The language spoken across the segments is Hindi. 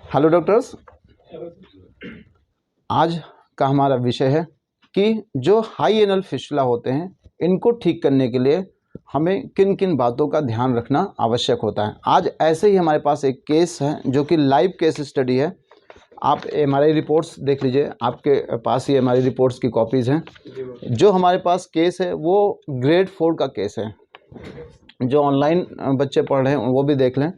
हेलो डॉक्टर्स, आज का हमारा विषय है कि जो हाई एनल फिस्टुला होते हैं इनको ठीक करने के लिए हमें किन किन बातों का ध्यान रखना आवश्यक होता है। आज ऐसे ही हमारे पास एक केस है जो कि लाइव केस स्टडी है। आप हमारी रिपोर्ट्स देख लीजिए, आपके पास ही हमारी रिपोर्ट्स की कॉपीज़ हैं। जो हमारे पास केस है वो ग्रेड 4 का केस है। जो ऑनलाइन बच्चे पढ़ रहे हैं वो भी देख लें।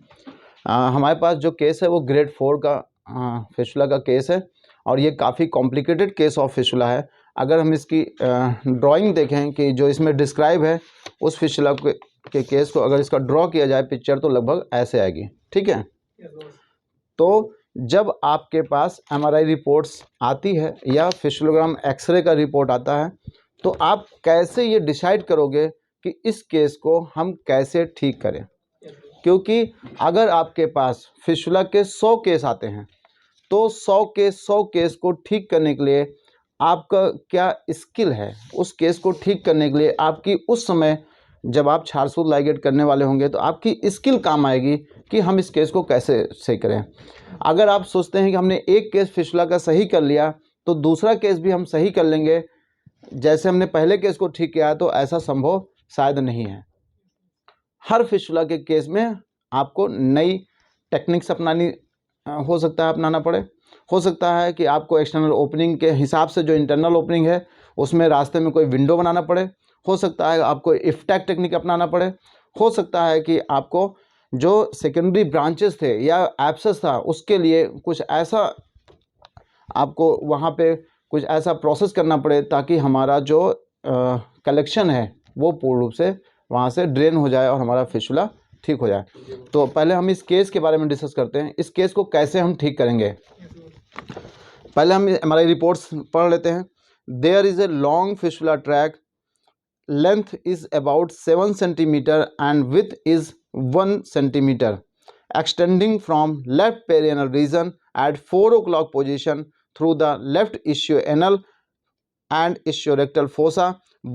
हमारे पास जो केस है वो ग्रेड 4 का फिस्टुला का केस है और ये काफ़ी कॉम्प्लिकेटेड केस ऑफ फिस्टुला है। अगर हम इसकी ड्राइंग देखें कि जो इसमें डिस्क्राइब है उस फिस्टुला के केस को अगर इसका ड्रॉ किया जाए पिक्चर तो लगभग ऐसे आएगी। ठीक है, तो जब आपके पास एमआरआई रिपोर्ट्स आती है या फिस्टुलोग्राम एक्सरे का रिपोर्ट आता है तो आप कैसे ये डिसाइड करोगे कि इस केस को हम कैसे ठीक करें। क्योंकि अगर आपके पास फिस्टुला के 100 केस आते हैं तो 100 केस को ठीक करने के लिए आपका क्या स्किल है, उस केस को ठीक करने के लिए आपकी उस समय जब आप छारसूत लाइगेट करने वाले होंगे तो आपकी स्किल काम आएगी कि हम इस केस को कैसे सही करें। अगर आप सोचते हैं कि हमने एक केस फिस्टुला का सही कर लिया तो दूसरा केस भी हम सही कर लेंगे जैसे हमने पहले केस को ठीक किया, तो ऐसा संभव शायद नहीं है। हर फिस्टुला के केस में आपको नई टेक्निक्स अपनानी हो सकता है अपनाना पड़े। हो सकता है कि आपको एक्सटर्नल ओपनिंग के हिसाब से जो इंटरनल ओपनिंग है उसमें रास्ते में कोई विंडो बनाना पड़े। हो सकता है आपको इफ्टैक टेक्निक अपनाना पड़े। हो सकता है कि आपको जो सेकेंडरी ब्रांचेस थे या एब्सेस था उसके लिए कुछ ऐसा आपको वहाँ पे कुछ ऐसा प्रोसेस करना पड़े ताकि हमारा जो कलेक्शन है वो पूर्ण रूप से वहाँ से ड्रेन हो जाए और हमारा फिस्टुला ठीक हो जाए। तो पहले हम इस केस के बारे में डिस्कस करते हैं, इस केस को कैसे हम ठीक करेंगे। पहले हम हमारी रिपोर्ट्स पढ़ लेते हैं। There is a long fistula track, length is about 7 centimetre and width is 1 centimetre, extending from left perianal region at 4 o'clock position through the left ischoanal and ischiorectal fossa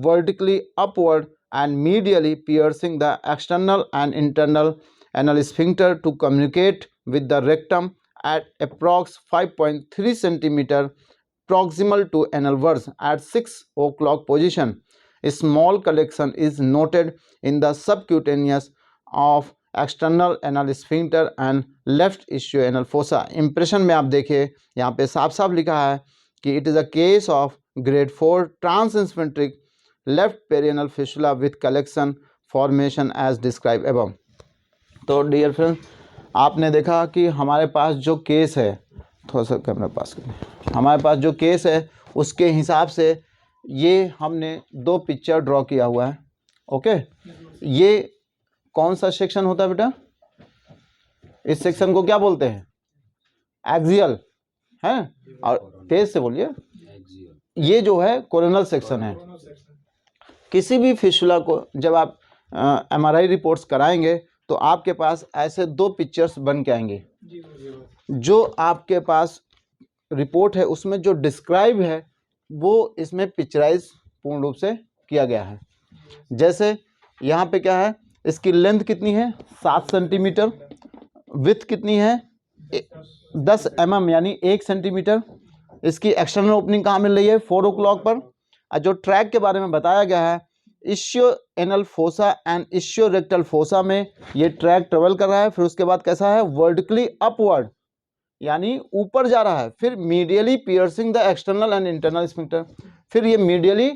vertically upward and medially piercing the external and internal anal sphincter to communicate with the rectum at approx 5.3 centimeter proximal to anal verge at 6 o'clock position. A small collection is noted in the subcutaneous of external anal sphincter and left ischioanal fossa. Impression में आप देखिए यहाँ पे साफ साफ लिखा है कि it is a case of grade 4 transsphincteric left perianal fistula with collection formation as describe above. तो डियर फ्रेंड्स, आपने देखा कि हमारे पास जो केस है, थोड़ा सा कैमरा पास करें, हमारे पास जो केस है उसके हिसाब से ये हमने 2 पिक्चर ड्रॉ किया हुआ है। ओके, ये कौन सा सेक्शन होता है बेटा? इस सेक्शन को क्या बोलते हैं? एक्सियल है, और तेज से बोलिए। ये जो है कोरोनल सेक्शन है। किसी भी फिस्टुला को जब आप एमआरआई रिपोर्ट्स कराएंगे तो आपके पास ऐसे 2 पिक्चर्स बन के आएंगे। जो आपके पास रिपोर्ट है उसमें जो डिस्क्राइब है वो इसमें पिक्चराइज पूर्ण रूप से किया गया है। जैसे यहाँ पे क्या है, इसकी लेंथ कितनी है 7 सेंटीमीटर, विथ कितनी है 10 mm यानी 1 सेंटीमीटर। इसकी एक्सटर्नल ओपनिंग कहाँ मिल रही है 4 o'clock पर। और जो ट्रैक के बारे में बताया गया है इश्योएनल फोसा एंड इश्योरेक्टल फोसा में ये ट्रैक ट्रेवल कर रहा है। फिर उसके बाद कैसा है वर्टिकली अपवर्ड यानी ऊपर जा रहा है। फिर medially piercing the external and internal sphincter. फिर ये मीडियली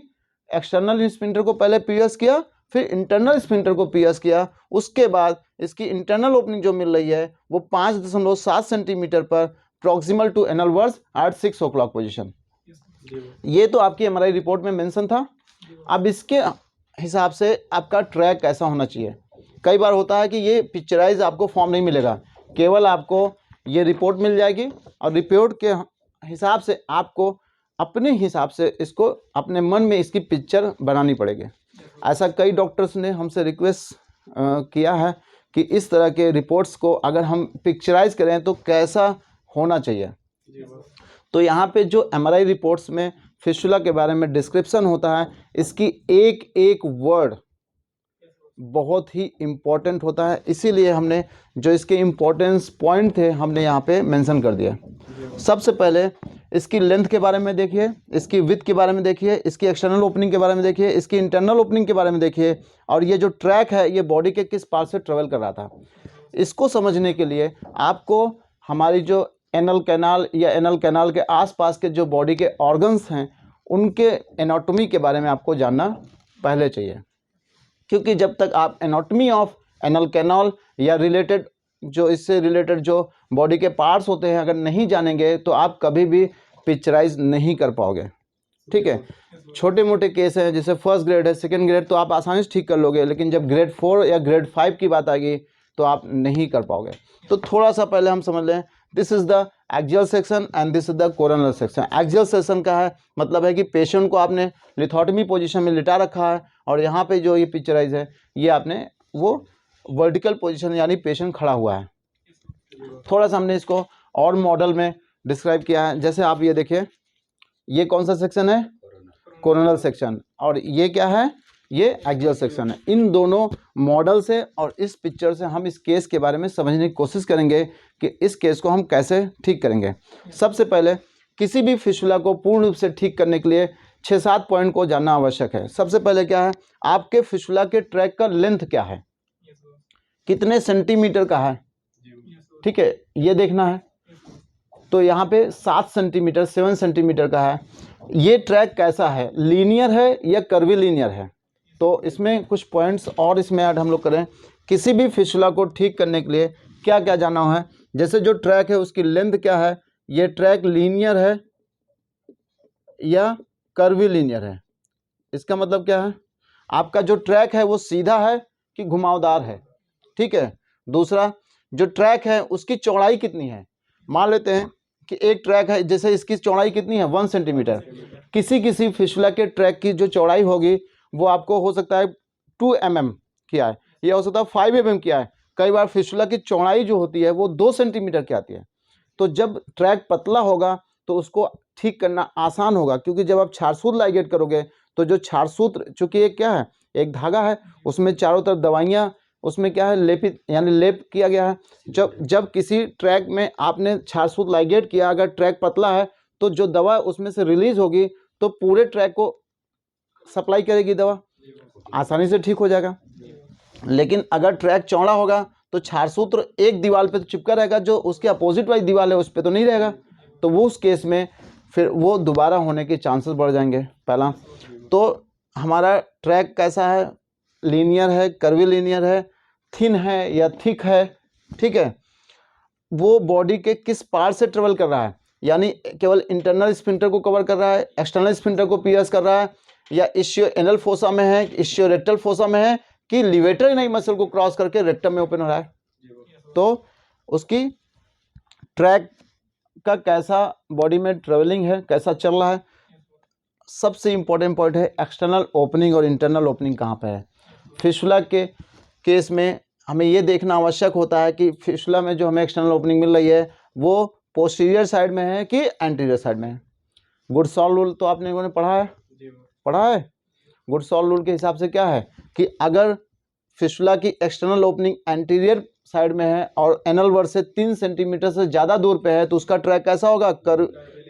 एक्सटर्नल स्फिंक्टर को पहले पियर्स किया, फिर इंटरनल स्फिंक्टर को पियर्स किया। उसके बाद इसकी इंटरनल ओपनिंग जो मिल रही है वो 5.7 सेंटीमीटर पर proximal to anal verge at 6 o'clock position. ये तो आपकी एमआरआई रिपोर्ट में मेंशन था। अब इसके हिसाब से आपका ट्रैक कैसा होना चाहिए। कई बार होता है कि ये पिक्चराइज आपको फॉर्म नहीं मिलेगा, केवल आपको ये रिपोर्ट मिल जाएगी और रिपोर्ट के हिसाब से आपको अपने हिसाब से इसको अपने मन में इसकी पिक्चर बनानी पड़ेगी। ऐसा कई डॉक्टर्स ने हमसे रिक्वेस्ट किया है कि इस तरह के रिपोर्ट्स को अगर हम पिक्चराइज करें तो कैसा होना चाहिए। तो यहाँ पे जो एमआरआई रिपोर्ट्स में फिस्टुला के बारे में डिस्क्रिप्शन होता है, इसकी एक एक वर्ड बहुत ही इम्पोर्टेंट होता है, इसीलिए हमने जो इसके इम्पोर्टेंस पॉइंट थे हमने यहाँ पे मेंशन कर दिया। सबसे पहले इसकी लेंथ के बारे में देखिए, इसकी विड्थ के बारे में देखिए, इसकी एक्सटर्नल ओपनिंग के बारे में देखिए, इसकी इंटरनल ओपनिंग के बारे में देखिए, और ये जो ट्रैक है ये बॉडी के किस पार्ट से ट्रेवल कर रहा था। इसको समझने के लिए आपको हमारी जो एनल कैनाल या एनल कैनाल के आसपास के जो बॉडी के ऑर्गन्स हैं उनके एनाटॉमी के बारे में आपको जानना पहले चाहिए, क्योंकि जब तक आप एनाटॉमी ऑफ एनल कैनाल या रिलेटेड जो इससे रिलेटेड जो बॉडी के पार्ट्स होते हैं अगर नहीं जानेंगे तो आप कभी भी पिक्चराइज नहीं कर पाओगे। ठीक है, छोटे मोटे केस हैं जैसे फर्स्ट ग्रेड है, सेकंड ग्रेड तो आप आसानी से ठीक कर लोगे, लेकिन जब ग्रेड 4 या ग्रेड 5 की बात आएगी तो आप नहीं कर पाओगे। तो थोड़ा सा पहले हम समझ लें, this is the axial section and this is the coronal section. Axial section का है मतलब है कि पेशेंट को आपने लिथोटमी पोजीशन में लिटा रखा है और यहाँ पे जो ये पिक्चराइज है ये आपने वो वर्टिकल पोजीशन यानी पेशेंट खड़ा हुआ है। थोड़ा सा हमने इसको और मॉडल में डिस्क्राइब किया है, जैसे आप ये देखिए, ये कौन सा सेक्शन है, कोरोनल सेक्शन, और ये क्या है, ये एक्सियल सेक्शन है। इन दोनों मॉडल से और इस पिक्चर से हम इस केस के बारे में समझने की कोशिश करेंगे कि इस केस को हम कैसे ठीक करेंगे। सबसे पहले किसी भी फिशुला को पूर्ण रूप से ठीक करने के लिए 6-7 पॉइंट को जानना आवश्यक है। सबसे पहले क्या है, आपके फिशुला के ट्रैक का लेंथ क्या है, कितने सेंटीमीटर का है, ठीक है, ये देखना है। तो यहाँ पे 7 सेंटीमीटर 7 सेंटीमीटर का है। ये ट्रैक कैसा है, लीनियर है या कर्वीलीनियर है। तो इसमें कुछ पॉइंट्स और इसमें ऐड हम लोग करें। किसी भी फिशुला को ठीक करने के लिए क्या क्या जानना है, जैसे जो ट्रैक है उसकी लेंथ क्या है, ये ट्रैक लीनियर है या कर्वीलीनियर है। इसका मतलब क्या है, आपका जो ट्रैक है वो सीधा है कि घुमावदार है। ठीक है, दूसरा जो ट्रैक है उसकी चौड़ाई कितनी है। मान लेते हैं कि एक ट्रैक है, जैसे इसकी चौड़ाई कितनी है 1 सेंटीमीटर। किसी किसी फिशुला के ट्रैक की जो चौड़ाई होगी वो आपको हो सकता है 2 mm की आए, या हो सकता है 5 mm की आए। कई बार फिशुला की चौड़ाई जो होती है वो 2 सेंटीमीटर की आती है। तो जब ट्रैक पतला होगा तो उसको ठीक करना आसान होगा, क्योंकि जब आप छारसूत्र लाइगेट करोगे तो जो छारसूत्र, चूँकि एक क्या है, एक धागा है, उसमें चारों तरफ दवाइयाँ उसमें क्या है लेपित यानी लेप किया गया है। जब किसी ट्रैक में आपने छारसूत्र लाइगेट किया, अगर ट्रैक पतला है तो जो दवा उसमें से रिलीज होगी तो पूरे ट्रैक को सप्लाई करेगी, दवा आसानी से ठीक हो जाएगा। लेकिन अगर ट्रैक चौड़ा होगा तो छारसूत्र एक दीवार पे तो चिपका रहेगा, जो उसके अपोजिट वाली दीवार है उस पर तो नहीं रहेगा। तो वो उस केस में फिर वो दोबारा होने के चांसेस बढ़ जाएंगे। पहला तो हमारा ट्रैक कैसा है, लीनियर है, कर्वीलीनियर है, थिन है या थिक है। ठीक है, वो बॉडी के किस पार्ट से ट्रेवल कर रहा है, यानी केवल इंटरनल स्फिंक्टर को कवर कर रहा है, एक्सटर्नल स्फिंक्टर को पियर्स कर रहा है, या इश्यो एनल फोसा में है, इश्यो रेक्टल फोसा में है, कि लिवेटर नहीं मसल को क्रॉस करके रेक्टम में ओपन हो रहा है। तो उसकी ट्रैक का कैसा बॉडी में ट्रेवलिंग है, कैसा चल रहा है। सबसे इंपॉर्टेंट पॉइंट है एक्सटर्नल ओपनिंग और इंटरनल ओपनिंग कहाँ पे है। फिशुला के केस में हमें ये देखना आवश्यक होता है कि फिशुला में जो हमें एक्सटर्नल ओपनिंग मिल रही है वो पोस्टीरियर साइड में है कि एंटीरियर साइड में है। गुडसॉल रूल तो आपने लोगों ने पढ़ा है। गुडसॉल रूल के हिसाब से क्या है कि अगर फिशुला की एक्सटर्नल ओपनिंग एंटीरियर साइड में है और एनल वर्ड से 3 सेंटीमीटर से ज़्यादा दूर पे है तो उसका ट्रैक कैसा होगा,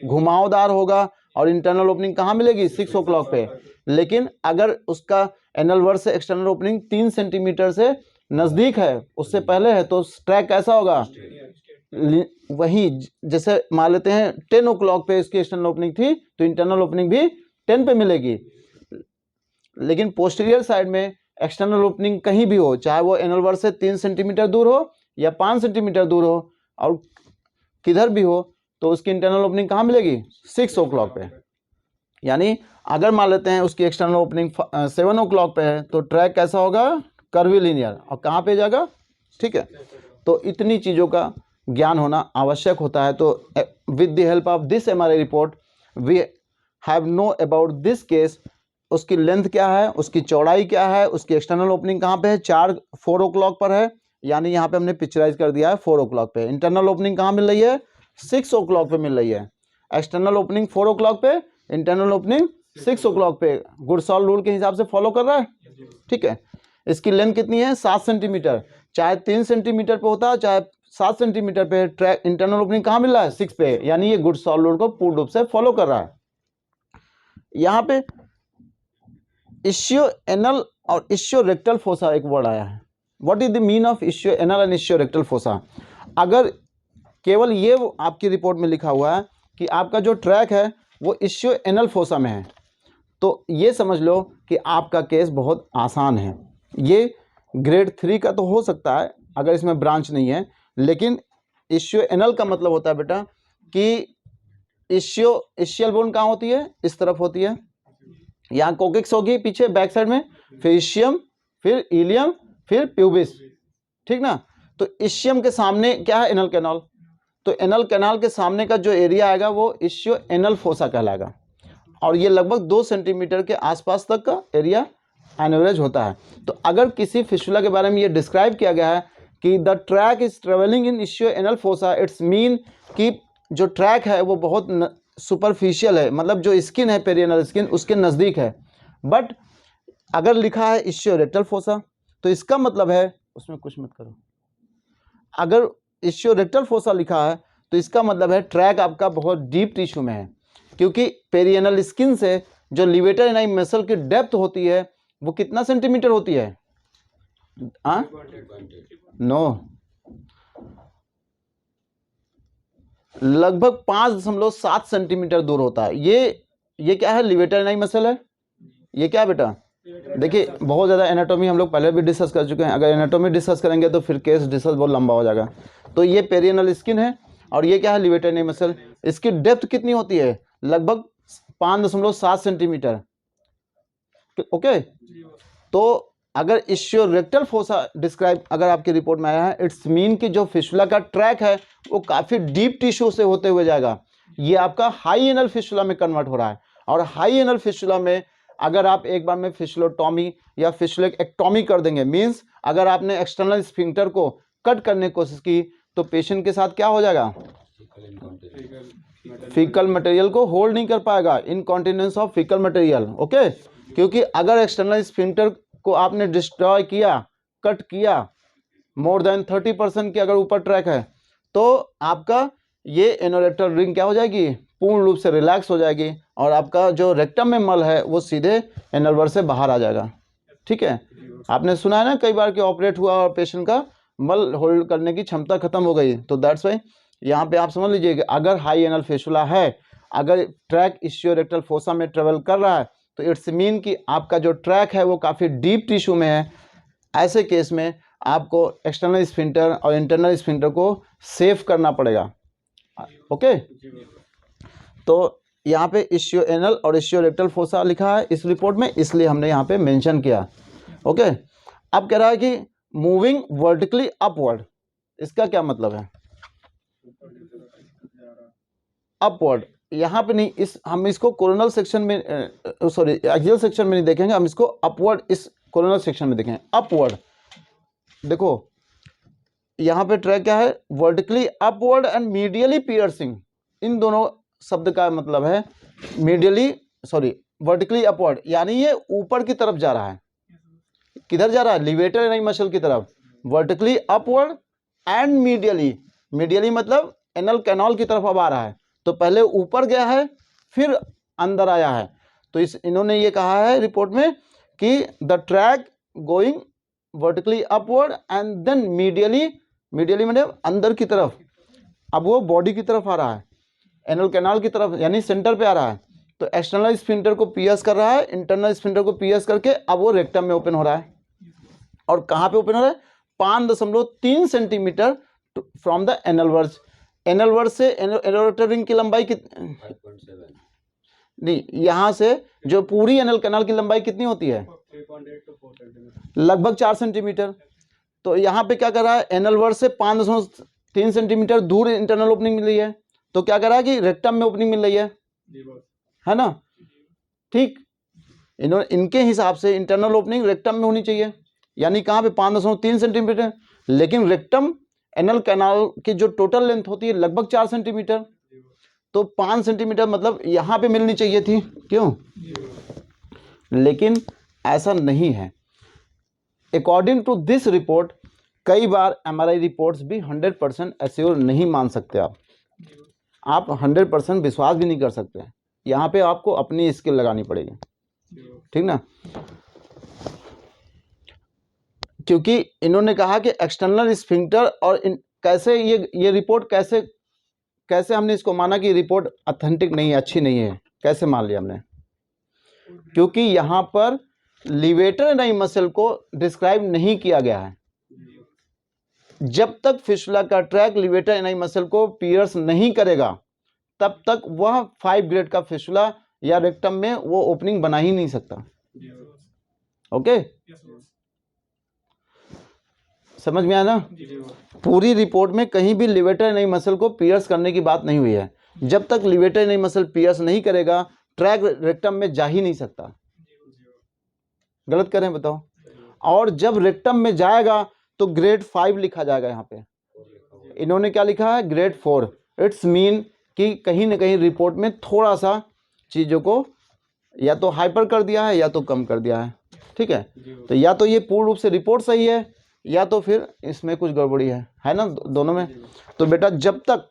घुमावदार होगा, और इंटरनल ओपनिंग कहाँ मिलेगी, 6 o'clock पे। लेकिन अगर उसका एनल वर्ड से एक्सटर्नल ओपनिंग 3 सेंटीमीटर से नज़दीक है, उससे पहले है, तो ट्रैक कैसा होगा, वही जैसे मान लेते हैं 10 o'clock पे इसकी एक्सटर्नल ओपनिंग थी तो इंटरनल ओपनिंग भी 10 पे मिलेगी। लेकिन पोस्टीरियर साइड में एक्सटर्नल ओपनिंग कहीं भी हो, चाहे वो एनल वर्ड से 3 सेंटीमीटर दूर हो या 5 सेंटीमीटर दूर हो और किधर भी हो, तो उसकी इंटरनल ओपनिंग कहाँ मिलेगी, 6 o'clock पे। यानी अगर मान लेते हैं उसकी एक्सटर्नल ओपनिंग 7 o'clock पे है तो ट्रैक कैसा होगा, कर्वीलीनियर, और कहाँ पे जाएगा। ठीक है, तो इतनी चीज़ों का ज्ञान होना आवश्यक होता है। तो with the help of this MRI report we have know about this case. उसकी लेंथ क्या है, उसकी चौड़ाई क्या है, उसकी एक्सटर्नल ओपनिंग कहाँ पे है, 4 o'clock पर है, यानी यहाँ पे हमने पिक्चराइज कर दिया है 4 o'clock पे। इंटरनल ओपनिंग कहाँ मिल रही है, 6 o'clock पे मिल रही है। एक्सटर्नल ओपनिंग 4 o'clock पे, इंटरनल ओपनिंग 6 o'clock पे। गुडसॉल रूल के हिसाब से फॉलो कर रहा है। ठीक है, इसकी लेंथ कितनी है 7 सेंटीमीटर, चाहे 3 सेंटीमीटर पे होता है चाहे 7 सेंटीमीटर पे। ट्रैक इंटरनल ओपनिंग कहाँ मिल रहा है 6 पे, यानी ये गुड सॉल्व लोड को पूर्ण रूप से फॉलो कर रहा है। यहाँ पे इश्यो एनल और इश्यो रेक्टल फोसा एक वर्ड आया है। What is the mean of ischioanal and ischiorectal fossa? अगर केवल ये आपकी रिपोर्ट में लिखा हुआ है कि आपका जो ट्रैक है वो इश्यो एनल फोसा में है, तो ये समझ लो कि आपका केस बहुत आसान है। ये ग्रेड 3 का तो हो सकता है अगर इसमें ब्रांच नहीं है, लेकिन इश्यो एनल का मतलब होता है बेटा कि इशियल बोन कहाँ होती है, इस तरफ होती है। यहाँ कोकिक्स होगी पीछे बैक साइड में, फिर इशियम, फिर इलियम, फिर प्यूबिस, ठीक ना। तो इशियम के सामने क्या है एनल कैनाल, तो एनल कैनाल के सामने का जो एरिया आएगा वो इशियो एनल फोसा कहलाएगा, और ये लगभग 2 सेंटीमीटर के आसपास तक का एरिया एनवरेज होता है। तो अगर किसी फिस्टुला के बारे में ये डिस्क्राइब किया गया है कि the track is travelling in ischioanal fossa, it's mean कि जो ट्रैक है वो बहुत सुपरफिशियल है, मतलब जो स्किन है पेरियनल स्किन उसके नज़दीक है। बट अगर लिखा है इशियो रेक्टल फोसा तो इसका मतलब है, उसमें कुछ मत करो, अगर इशियो रेक्टल फोसा लिखा है तो इसका मतलब है ट्रैक आपका बहुत डीप टिश्यू में है, क्योंकि पेरियनल स्किन से जो लिवेटर एनाई मसल की डेप्थ होती है वो कितना सेंटीमीटर होती है? नो, लगभग 5.7 सेंटीमीटर दूर होता है। ये क्या है, लिवेटर एनाई मसल है। ये क्या है बेटा, देखिए बहुत ज़्यादा एनाटॉमी हम लोग पहले भी डिस्कस कर चुके हैं, अगर एनाटॉमी डिस्कस करेंगे तो फिर केस डिस्कस बहुत लंबा हो जाएगा। तो ये पेरियनल स्किन है और ये क्या है, लिवेटर एनाई मसल। इसकी डेप्थ कितनी होती है, लगभग 5.7 सेंटीमीटर। ओके, तो अगर इशियो रेक्टल फोसा डिस्क्राइब अगर आपकी रिपोर्ट में आया है, इट्स मीन कि जो फिस्टुला का ट्रैक है वो काफ़ी डीप टिश्यू से होते हुए जाएगा। ये आपका हाई एनल फिस्टुला में कन्वर्ट हो रहा है, और हाई एनल फिस्टुला में अगर आप एक बार में फिस्टुलोटॉमी या फिस्टुलेक्टॉमी कर देंगे, मीन्स अगर आपने एक्सटर्नल स्फिंक्टर को कट करने की कोशिश की तो पेशेंट के साथ क्या हो जाएगा, फीकल मटेरियल को होल्ड नहीं कर पाएगा, incontinence of faecal material. Okay, क्योंकि अगर एक्सटर्नल स्फिंक्टर को आपने डिस्ट्रॉय किया, कट किया, मोर देन 30% की अगर ऊपर ट्रैक है, तो आपका ये एनोरेक्टल रिंग क्या हो जाएगी, पूर्ण रूप से रिलैक्स हो जाएगी, और आपका जो रेक्टम में मल है वो सीधे एनलवर से बाहर आ जाएगा। ठीक है, आपने सुना है ना कई बार कि ऑपरेट हुआ और पेशेंट का मल होल्ड करने की क्षमता खत्म हो गई, तो दैट्स वाई यहाँ पे आप समझ लीजिए कि अगर हाई एनल फिस्टुला है, अगर ट्रैक इशियो रेक्टल फोसा में ट्रेवल कर रहा है, तो इट्स मीन कि आपका जो ट्रैक है वो काफ़ी डीप टिश्यू में है। ऐसे केस में आपको एक्सटर्नल स्फिंक्टर और इंटरनल स्फिंक्टर को सेव करना पड़ेगा। ओके, तो यहाँ पे इशियो एनल और इशियो रेक्टल फोसा लिखा है इस रिपोर्ट में, इसलिए हमने यहाँ पे मेंशन किया। ओके, अब कह रहा है कि मूविंग वर्टिकली अपवर्ड, इसका क्या मतलब है, अपवर्ड। यहाँ पे नहीं, हम इसको कोरोनल सेक्शन में सॉरी एक्सियल सेक्शन में नहीं देखेंगे, हम इसको अपवर्ड इस कोरोनल सेक्शन में देखेंगे। अपवर्ड देखो यहाँ पे ट्रैक क्या है, vertically upward and medially piercing, इन दोनों शब्द का मतलब है मीडियली सॉरी वर्टिकली अपवर्ड, यानी ये ऊपर की तरफ जा रहा है। किधर जा रहा है, लिवेटर एनाई मसल की तरफ। वर्टिकली अपवर्ड एंड मीडियली मतलब एनल कैनाल की तरफ अब आ रहा है, तो पहले ऊपर गया है फिर अंदर आया है। तो इन्होंने ये कहा है रिपोर्ट में कि the track going vertically upward and then medially मतलब अंदर की तरफ, अब वो बॉडी की तरफ आ रहा है, एनल कैनाल की तरफ, यानी सेंटर पे आ रहा है। तो एक्सटर्नल स्फिंक्टर को पियर्स कर रहा है, इंटरनल स्फिंक्टर को पियर्स करके अब वो रेक्टम में ओपन हो रहा है। और कहाँ पे ओपन हो रहा है, 5.3 centimetre from the anal verge से एनोरेक्टल रिंग की लंबाई नहीं, यहाँ से जो पूरी एनल कैनाल की लंबाई कितनी होती है, लगभग 4 सेंटीमीटर। तो यहाँ पे क्या कर रहा है, एनल वर्ज से 5.3 सेंटीमीटर दूर इंटरनल ओपनिंग मिल रही है, तो क्या कर रहा है कि रेक्टम में ओपनिंग मिल रही है ना। ठीक, इनके हिसाब से इंटरनल ओपनिंग रेक्टम में होनी चाहिए, यानी कहाँ पे 5.3 सेंटीमीटर, लेकिन रेक्टम एनल कैनाल की जो टोटल लेंथ होती है लगभग 4 सेंटीमीटर, तो 5 सेंटीमीटर मतलब यहाँ पे मिलनी चाहिए थी, क्यों, लेकिन ऐसा नहीं है। अकॉर्डिंग टू दिस रिपोर्ट कई बार एमआरआई रिपोर्ट्स भी 100% एश्योर नहीं मान सकते आप 100% विश्वास भी नहीं कर सकते। यहाँ पे आपको अपनी स्किल लगानी पड़ेगी, ठीक ना। क्योंकि इन्होंने कहा कि एक्सटर्नल स्फिंक्टर और कैसे ये रिपोर्ट कैसे हमने इसको माना कि रिपोर्ट ऑथेंटिक नहीं है, अच्छी नहीं है, कैसे मान लिया हमने? क्योंकि यहाँ पर लिवेटर एनाई मसल को डिस्क्राइब नहीं किया गया है। जब तक फिस्टुला का ट्रैक लिवेटर एनाई मसल को पियर्स नहीं करेगा तब तक वह 5 ग्रेड का फिस्टुला या रेक्टम में वो ओपनिंग बना ही नहीं सकता। ओके, समझ में आया ना? पूरी रिपोर्ट में कहीं भी लिवेटर एनाई मसल को पियर्स करने की बात नहीं हुई है। जब तक लिवेटर एनाई मसल पियर्स नहीं करेगा ट्रैक रेक्टम में जा ही नहीं सकता। गलत करें बताओ? और जब रेक्टम में जाएगा तो ग्रेड 5 लिखा जाएगा। यहाँ पे इन्होंने क्या लिखा है? ग्रेड 4। इट्स मीन कि कहीं ना कहीं रिपोर्ट में थोड़ा सा चीज़ों को या तो हाइपर कर दिया है या तो कम कर दिया है, ठीक है। तो या तो ये पूर्ण रूप से रिपोर्ट सही है या तो फिर इसमें कुछ गड़बड़ी है ना, दोनों में। तो बेटा जब तक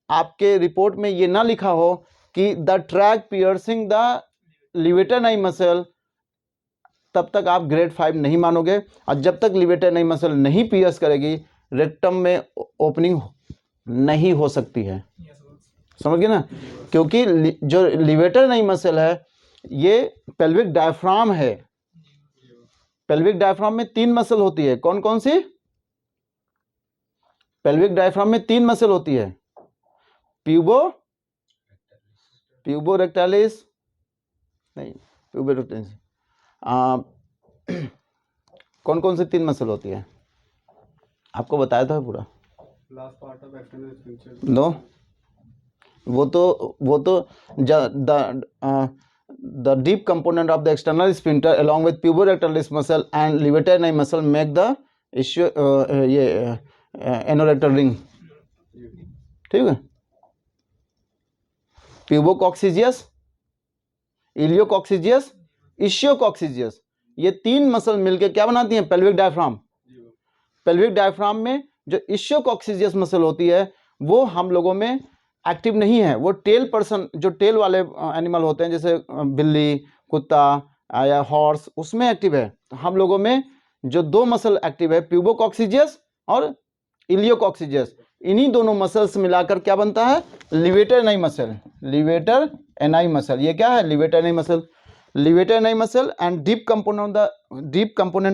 आपके रिपोर्ट में ये ना लिखा हो कि the track piercing the levator ani muscle, तब तक आप ग्रेड 5 नहीं मानोगे। और जब तक लिवेटर एनाई मसल नहीं पियर्स करेगी रेक्टम में ओपनिंग नहीं हो सकती है। समझ गए ना? क्योंकि जो लिवेटर एनाई मसल है ये पेल्विक डायफ्राम है। पेल्विक डायफ्राम में 3 मसल होती है। कौन कौन सी? पेल्विक डायफ्राम में 3 मसल होती है। प्यूबो रेक्टालिस नहीं, प्यूबो रेक्टालिस कौन कौन सी 3 मसल होती है? आपको बताया था पूरा। Last part of external sphincter. No, वो तो the deep component of the external sphincter along with puborectalis muscle and levator एनाई muscle make the anorectal ring, ठीक है। प्यूबोकॉक्सिजियस, इलियोकॉक्सिजियस, इशियोकॉक्सिजियस, ये 3 मसल मिलकर क्या बनाती हैं? Pelvic diaphragm. पेल्विक डायफ्राम में जो इशियोकॉक्सिजियस मसल होती है वो हम लोगों में एक्टिव नहीं है। वो टेल पर्सन, जो टेल वाले एनिमल होते हैं जैसे बिल्ली, कुत्ता या हॉर्स, उसमें एक्टिव है। तो हम लोगों में जो 2 मसल एक्टिव है, प्यूबोकॉक्सिजियस और इलियोकॉक्सिजियस, इन्हीं दोनों मसल्स मिलाकर क्या बनता है? Levator ani muscle. Levator ani muscle, ये क्या है? Levator ani muscle. Levator ani muscle and deep component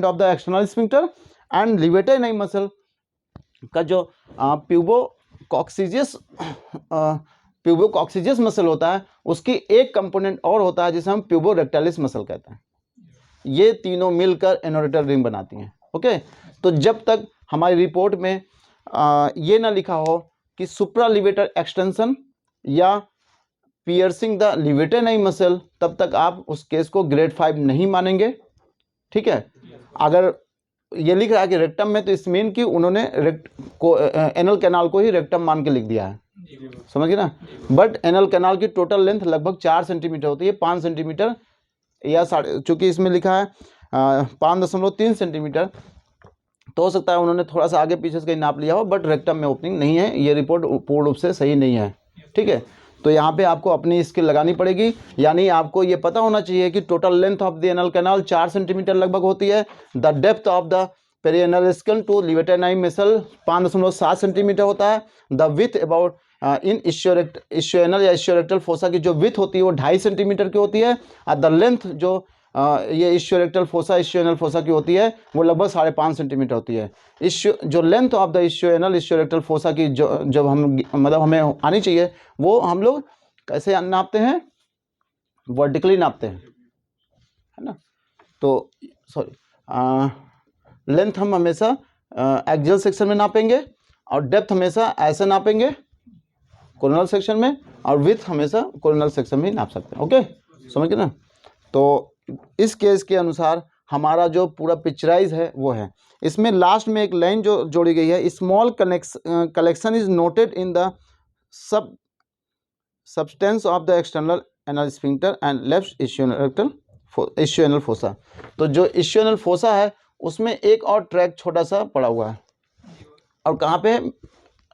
of the external sphincter and levator ani muscle का जो प्यूबोकॉक्सिजियस मसल होता है उसकी एक कंपोनेंट और होता है जिसे हम प्यूबोरेक्टालिस मसल कहते हैं। ये तीनों मिलकर एनोरेक्टल रिंग बनाती हैं। ओके, तो जब तक हमारी रिपोर्ट में ये ना लिखा हो कि सुप्रालिवेटर एक्सटेंशन या piercing the levator ani muscle, तब तक आप उस केस को ग्रेड 5 नहीं मानेंगे, ठीक है। अगर ये लिख रहा है कि रेक्टम में, तो इस मीन कि उन्होंने एनल कैनाल को ही रेक्टम मान के लिख दिया है। समझिए ना? बट एनल कैनाल की टोटल लेंथ लगभग 4 सेंटीमीटर होती है। 5 सेंटीमीटर या चूंकि इसमें लिखा है 5.3 सेंटीमीटर, तो हो सकता है उन्होंने थोड़ा सा आगे पीछे से कहीं नाप लिया हो, बट रेक्टम में ओपनिंग नहीं है। ये रिपोर्ट पूर्ण रूप से सही नहीं है, ठीक है। तो यहाँ पे आपको अपनी स्किल लगानी पड़ेगी, यानी आपको ये पता होना चाहिए कि total length of the anal canal 4 centimetre लगभग होती है। The depth of the perianal skin to levator ani muscle 5.7 centimetre होता है। The with about in ischioanal या इश्योरेक्टल फोसा की जो विथ होती है वो 2.5 सेंटीमीटर की होती है। और द लेंथ जो ये इश्योरेक्टल फोसा इश्योएनल फोसा की होती है वो लगभग 5.5 सेंटीमीटर होती है। जो लेंथ ऑफ द इश्योएनल इश्योरेक्टल फोसा की जब हम मतलब हमें आनी चाहिए, वो हम लोग कैसे नापते हैं? वर्टिकली नापते हैं, है ना। तो सॉरी, लेंथ हम हमेशा एक्सियल सेक्शन में नापेंगे और डेप्थ हमेशा ऐसे नापेंगे कोरोनल सेक्शन में, और विथ हमेशा कोरोनल सेक्शन में ही नाप सकते हैं। ओके, समझ गए ना? तो इस केस के अनुसार हमारा जो पूरा पिक्चराइज है वो है। इसमें लास्ट में एक लाइन जो जोड़ी गई है, small collection is noted in the substance of the external anal sphincter and left ischioanal fossa. तो जो इश्योएनल फोसा है उसमें एक और ट्रैक छोटा सा पड़ा हुआ है, और कहाँ पे,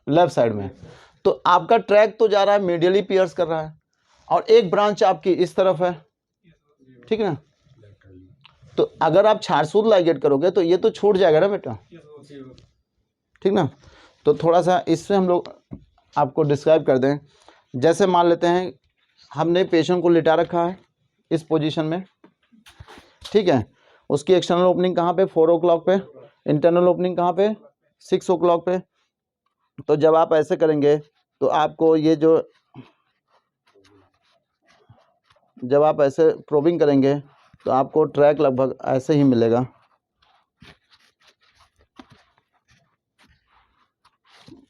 लेफ्ट साइड में। तो आपका ट्रैक तो जा रहा है, मीडियली पियर्स कर रहा है, और एक ब्रांच आपकी इस तरफ है, ठीक है ना। तो अगर आप छारसूत लाइगेट करोगे तो ये तो छूट जाएगा ना बेटा, ठीक ना। तो थोड़ा सा इससे हम लोग आपको डिस्क्राइब कर दें। जैसे मान लेते हैं हमने पेशेंट को लिटा रखा है इस पोजीशन में, ठीक है। उसकी एक्सटर्नल ओपनिंग कहाँ पे, 4 o'clock पे, इंटरनल ओपनिंग कहाँ पे, 6 o'clock पे। तो जब आप ऐसे करेंगे तो आपको ये जो, जब आप ऐसे प्रोबिंग करेंगे तो आपको ट्रैक लगभग ऐसे ही मिलेगा।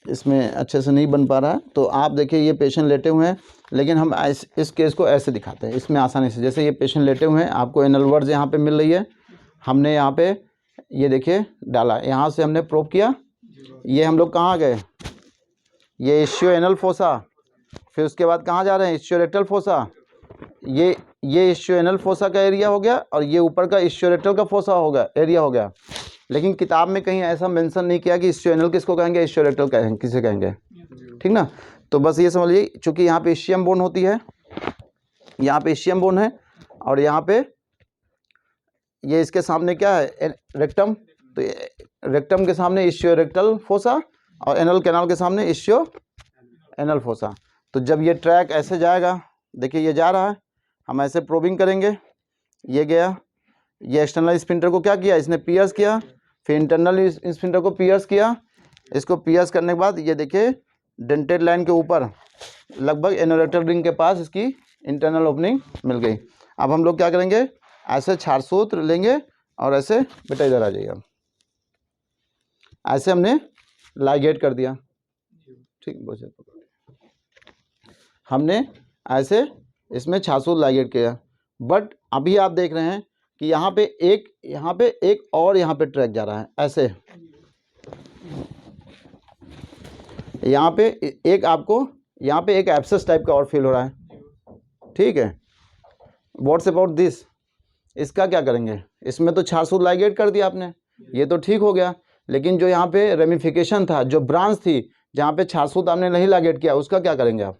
इसमें अच्छे से नहीं बन पा रहा है, तो आप देखिए ये पेशेंट लेटे हुए हैं, लेकिन हम इस केस को ऐसे दिखाते हैं इसमें आसानी से। जैसे ये पेशेंट लेटे हुए हैं, आपको एनल वर्ड्स यहाँ पे मिल रही है, हमने यहाँ पे ये देखिए डाला, यहाँ से हमने प्रोब किया, ये हम लोग कहाँ गए, ये इश्यो एनल फोसा, फिर उसके बाद कहाँ जा रहे हैं, इश्योरेक्टल फोसा। ये इश्यो एनल फोसा का एरिया हो गया, और ये ऊपर का इश्योरेक्टल का फोसा होगा, एरिया हो गया। लेकिन किताब में कहीं ऐसा मेंशन नहीं किया कि इश्योएनल किसको कहेंगे, इश्योरेक्टल कहेंगे, किसे कहेंगे, ठीक ना। तो बस ये समझ लीजिए, चूँकि यहाँ पे इश्चियम बोन होती है, यहाँ पे इश्चियम बोन है, और यहाँ पे ये इसके सामने क्या है, रेक्टम। तो रेक्टम के सामने इश्योरेक्टल फोसा, और एनल कैनाल के सामने इश्यो एनल फोसा। तो जब ये ट्रैक ऐसे जाएगा, देखिए ये जा रहा है, हम ऐसे प्रोबिंग करेंगे, ये गया, ये एक्सटर्नल स्फिंक्टर को क्या किया, इसने पियर्स किया, फिर इंटरनल स्फिंक्टर को पियर्स किया। इसको पियर्स करने के बाद ये देखिए डेंटेड लाइन के ऊपर लगभग एनोरेक्टल रिंग के पास इसकी इंटरनल ओपनिंग मिल गई। अब हम लोग क्या करेंगे, ऐसे छारसूत्र लेंगे और ऐसे, बेटा इधर आ जाइए, ऐसे हमने लाइगेट कर दिया, ठीक, हमने ऐसे इसमें छारसूत्र लाइगेट किया। बट अभी आप देख रहे हैं कि यहाँ पे एक और यहाँ पे ट्रैक जा रहा है, ऐसे यहाँ पे एक, आपको यहाँ पे एक एब्सेस टाइप का और फील हो रहा है, ठीक है। व्हाट्स अबाउट दिस, इसका क्या करेंगे, इसमें तो छारसूत्र लाइगेट कर दिया आपने, ये तो ठीक हो गया, लेकिन जो यहाँ पे रेमिफिकेशन था, जो ब्रांच थी जहाँ पे छारसूत्र आपने नहीं लाइगेट किया, उसका क्या करेंगे आप,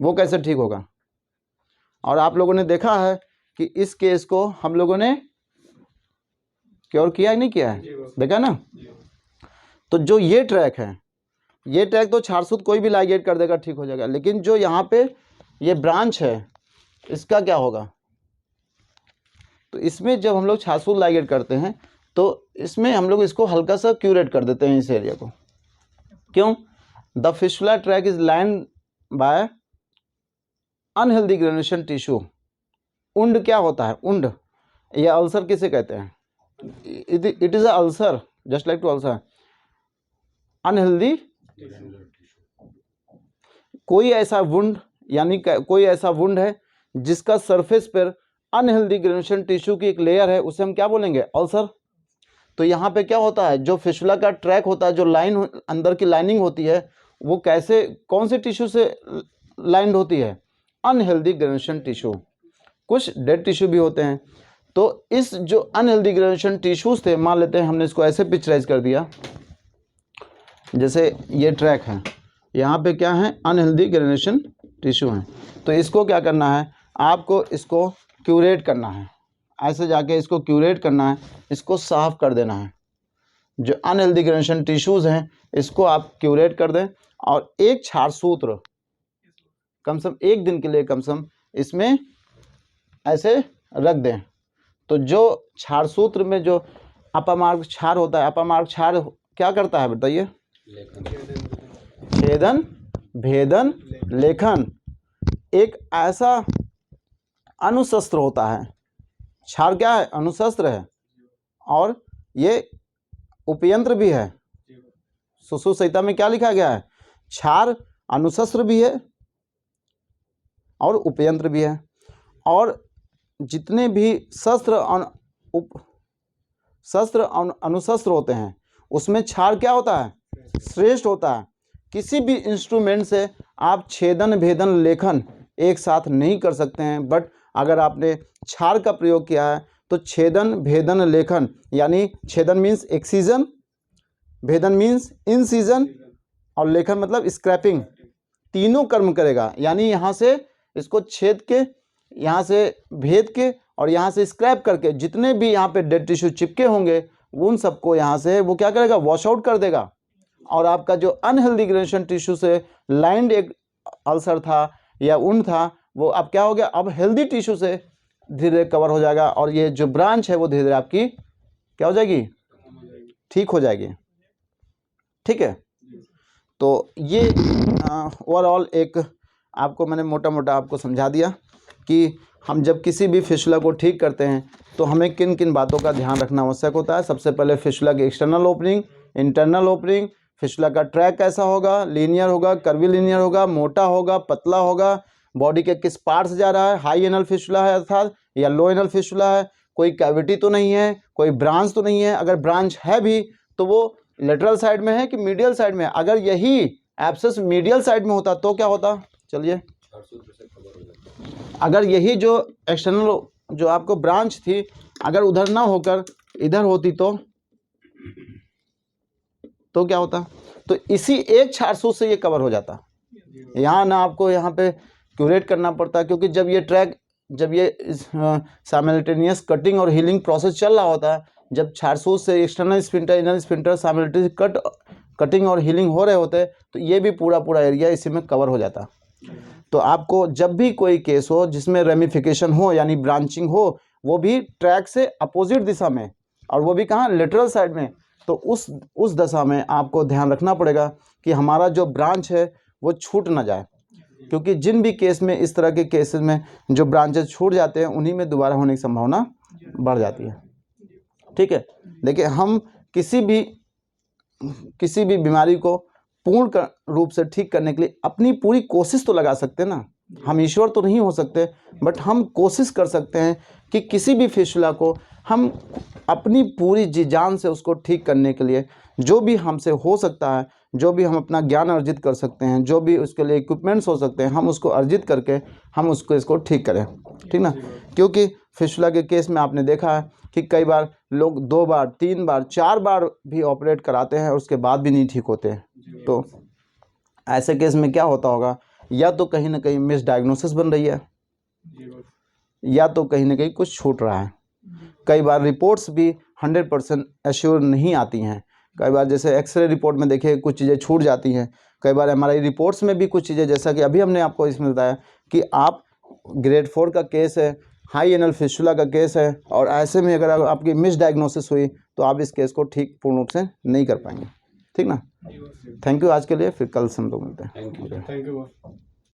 वो कैसे ठीक होगा। और आप लोगों ने देखा है कि इस केस को हम लोगों ने क्योर किया है, नहीं किया है, देखा ना। तो जो ये ट्रैक है, ये ट्रैक तो छारसूत्र कोई भी लाइगेट कर देगा, ठीक हो जाएगा, लेकिन जो यहाँ पे ये ब्रांच है, इसका क्या होगा। तो इसमें जब हम लोग छारसूत्र लाइगेट करते हैं तो इसमें हम लोग इसको हल्का सा क्यूरेट कर देते हैं, इस एरिया को। क्यों, the fistula track is line by unhealthy granulation tissue. Wound क्या होता है, उंड या अल्सर किसे कहते हैं, it is a ulcer, just like to ulcer, unhealthy. कोई ऐसा वुंड, यानी कोई ऐसा वुंड है जिसका सरफेस पर अनहेल्दी ग्रेनुलेशन टिश्यू की एक लेयर है, उसे हम क्या बोलेंगे, अल्सर। तो यहाँ पे क्या होता है, जो फिस्टुला का ट्रैक होता है, जो लाइन अंदर की लाइनिंग होती है, वो कैसे, कौन से टिश्यू से लाइंड होती है, अनहेल्दी ग्रेनुलेशन टिश्यू। कुछ डेड टिश्यू भी होते हैं। तो इस जो अनहेल्दी ग्रेनुलेशन टिश्यूज थे, मान लेते हैं हमने इसको ऐसे पिक्चराइज कर दिया, जैसे ये ट्रैक है, यहाँ पे क्या है, अनहेल्दी ग्रेनुलेशन टिश्यू है। तो इसको क्या करना है, आपको इसको क्यूरेट करना है, ऐसे जाके इसको क्यूरेट करना है, इसको साफ कर देना है। जो अनहेल्दी ग्रेनुलेशन टिश्यूज हैं, इसको आप क्यूरेट कर दें, और एक छारसूत्र कम से कम एक दिन के लिए कम से कम इसमें ऐसे रख दें। तो जो छारसूत्र में जो अपामार्ग क्षार होता है, अपामार्ग क्षार क्या करता है बताइए, छेदन, भेदन, लेखन। एक ऐसा अनुशस्त्र होता है, क्षार क्या है, अनुशस्त्र है, और ये उपयंत्र भी है। सुश्रुत संहिता में क्या लिखा गया है, क्षार अनुशस्त्र भी है और उपयंत्र भी है। और जितने भी शस्त्र अनुशस्त्र होते हैं, उसमें क्षार क्या होता है, श्रेष्ठ होता है। किसी भी इंस्ट्रूमेंट से आप छेदन, भेदन, लेखन एक साथ नहीं कर सकते हैं, बट अगर आपने क्षार का प्रयोग किया है तो छेदन, भेदन, लेखन, यानी छेदन मीन्स एक्सीजन, भेदन मीन्स इनसीजन और लेखन मतलब स्क्रैपिंग, तीनों कर्म करेगा। यानी यहाँ से इसको छेद के, यहाँ से भेद के और यहाँ से स्क्रैप करके जितने भी यहाँ पे डेड टिश्यू चिपके होंगे उन सबको यहाँ से वो क्या करेगा, वॉश आउट कर देगा। और आपका जो अनहेल्दी ग्रेजुएशन टिश्यू से लाइंड एक अल्सर था या ऊन था, वो अब क्या हो गया, अब हेल्दी टिश्यू से धीरे धीरे कवर हो जाएगा और ये जो ब्रांच है वो धीरे धीरे आपकी क्या हो जाएगी, ठीक हो जाएगी। ठीक है, तो ये ओवरऑल एक आपको मैंने मोटा मोटा आपको समझा दिया कि हम जब किसी भी फिशुला को ठीक करते हैं तो हमें किन किन बातों का ध्यान रखना आवश्यक होता है। सबसे पहले फिशुला की एक्सटर्नल ओपनिंग, इंटरनल ओपनिंग, फिशुला का ट्रैक कैसा होगा, लीनियर होगा, कर्वी लीनियर होगा, मोटा होगा, पतला होगा, बॉडी के किस पार्ट से जा रहा है, हाई एनल फिशुला है अर्थात या लो एनल फिशुला है, कोई कैविटी तो नहीं है, कोई ब्रांच तो नहीं है, अगर ब्रांच है भी तो वो लेटरल साइड में है कि मीडियल साइड में है। अगर यही एब्सेस मीडियल साइड में होता तो क्या होता, चलिए, अगर यही जो एक्सटर्नल जो आपको ब्रांच थी अगर उधर ना होकर इधर होती तो क्या होता, तो इसी एक छारसूत से ये कवर हो जाता। यहाँ ना आपको यहाँ पे क्यूरेट करना पड़ता, क्योंकि जब ये ट्रैक, जब ये साइमल्टेनियस कटिंग और हीलिंग प्रोसेस चल रहा होता है, जब छारसूत से external sphincter, inner sphincter simultaneous cutting और हीलिंग हो रहे होते, तो ये भी पूरा एरिया इसी में कवर हो जाता। तो आपको जब भी कोई केस हो जिसमें रेमिफिकेशन हो यानी ब्रांचिंग हो, वो भी ट्रैक से अपोजिट दिशा में और वो भी कहाँ, लेटरल साइड में, तो उस दशा में आपको ध्यान रखना पड़ेगा कि हमारा जो ब्रांच है वो छूट ना जाए, क्योंकि जिन भी केस में इस तरह के केसेस में जो ब्रांचेस छूट जाते हैं उन्हीं में दोबारा होने की संभावना बढ़ जाती है। ठीक है, देखिए हम किसी भी बीमारी को पूर्ण रूप से ठीक करने के लिए अपनी पूरी कोशिश तो लगा सकते हैं ना, हम ईश्वर तो नहीं हो सकते, बट हम कोशिश कर सकते हैं कि किसी भी फिशुला को हम अपनी पूरी जी जान से उसको ठीक करने के लिए जो भी हमसे हो सकता है, जो भी हम अपना ज्ञान अर्जित कर सकते हैं, जो भी उसके लिए इक्विपमेंट्स हो सकते हैं, हम उसको अर्जित करके हम इसको ठीक करें। ठीक ना, क्योंकि फिशुला के केस में आपने देखा है कि कई बार लोग 2 बार 3 बार 4 बार भी ऑपरेट कराते हैं और उसके बाद भी नहीं ठीक होते हैं। तो ऐसे केस में क्या होता होगा, या तो कहीं ना कहीं मिसडायग्नोसिस बन रही है, या तो कहीं ना कहीं कुछ छूट रहा है। कई बार रिपोर्ट्स भी 100% एश्योर नहीं आती हैं। कई बार जैसे एक्सरे रिपोर्ट में देखिए कुछ चीज़ें छूट जाती हैं, कई बार एमआरआई रिपोर्ट्स में भी कुछ चीज़ें, जैसा कि अभी हमने आपको इसमें बताया कि आप ग्रेड 4 का केस है, हाई एनल फिशुला का केस है, और ऐसे में अगर आपकी मिसडायग्नोसिस हुई तो आप इस केस को ठीक पूर्ण रूप से नहीं कर पाएंगे। ठीक ना, थैंक यू आज के लिए, फिर कल से हम लोग मिलते हैं। Thank you.